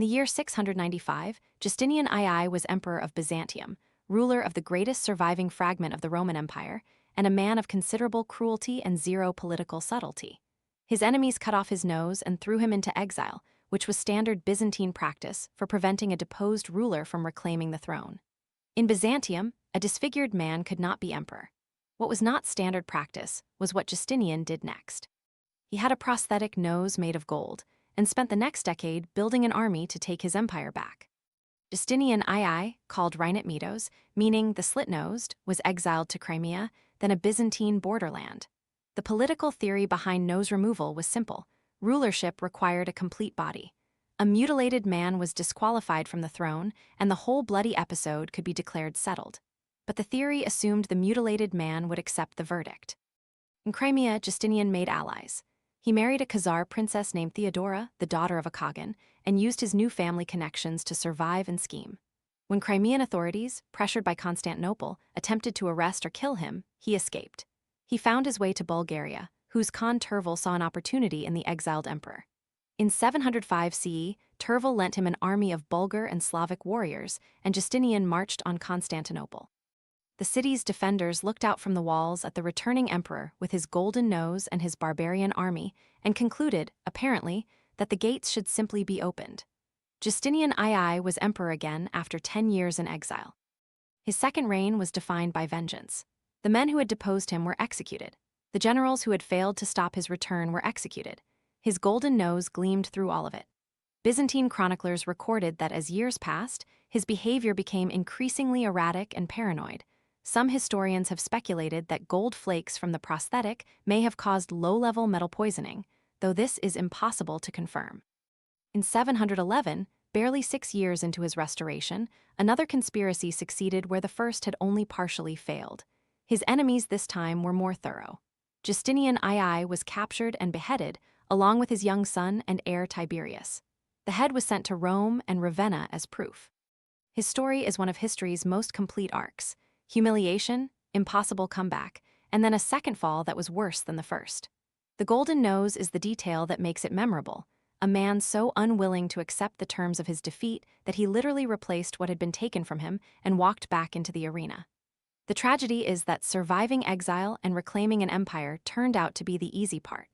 In the year 695, Justinian II was emperor of Byzantium, ruler of the greatest surviving fragment of the Roman Empire, and a man of considerable cruelty and zero political subtlety. His enemies cut off his nose and threw him into exile, which was standard Byzantine practice for preventing a deposed ruler from reclaiming the throne. In Byzantium, a disfigured man could not be emperor. What was not standard practice was what Justinian did next. He had a prosthetic nose made of gold and spent the next decade building an army to take his empire back. Justinian II, called Rhinatmetos, meaning the slit-nosed, was exiled to Crimea, then a Byzantine borderland. The political theory behind nose removal was simple. Rulership required a complete body. A mutilated man was disqualified from the throne, and the whole bloody episode could be declared settled. But the theory assumed the mutilated man would accept the verdict. In Crimea, Justinian made allies. He married a Khazar princess named Theodora, the daughter of a Khagan, and used his new family connections to survive and scheme. When Crimean authorities, pressured by Constantinople, attempted to arrest or kill him, he escaped. He found his way to Bulgaria, whose Khan Tervel saw an opportunity in the exiled emperor. In 705 CE, Tervel lent him an army of Bulgar and Slavic warriors, and Justinian marched on Constantinople. The city's defenders looked out from the walls at the returning emperor with his golden nose and his barbarian army, and concluded, apparently, that the gates should simply be opened. Justinian II was emperor again after 10 years in exile. His second reign was defined by vengeance. The men who had deposed him were executed. The generals who had failed to stop his return were executed. His golden nose gleamed through all of it. Byzantine chroniclers recorded that as years passed, his behavior became increasingly erratic and paranoid. Some historians have speculated that gold flakes from the prosthetic may have caused low-level metal poisoning, though this is impossible to confirm. In 711, barely 6 years into his restoration, another conspiracy succeeded where the first had only partially failed. His enemies this time were more thorough. Justinian II was captured and beheaded, along with his young son and heir Tiberius. The head was sent to Rome and Ravenna as proof. His story is one of history's most complete arcs. Humiliation, impossible comeback, and then a second fall that was worse than the first. The golden nose is the detail that makes it memorable, a man so unwilling to accept the terms of his defeat that he literally replaced what had been taken from him and walked back into the arena. The tragedy is that surviving exile and reclaiming an empire turned out to be the easy part.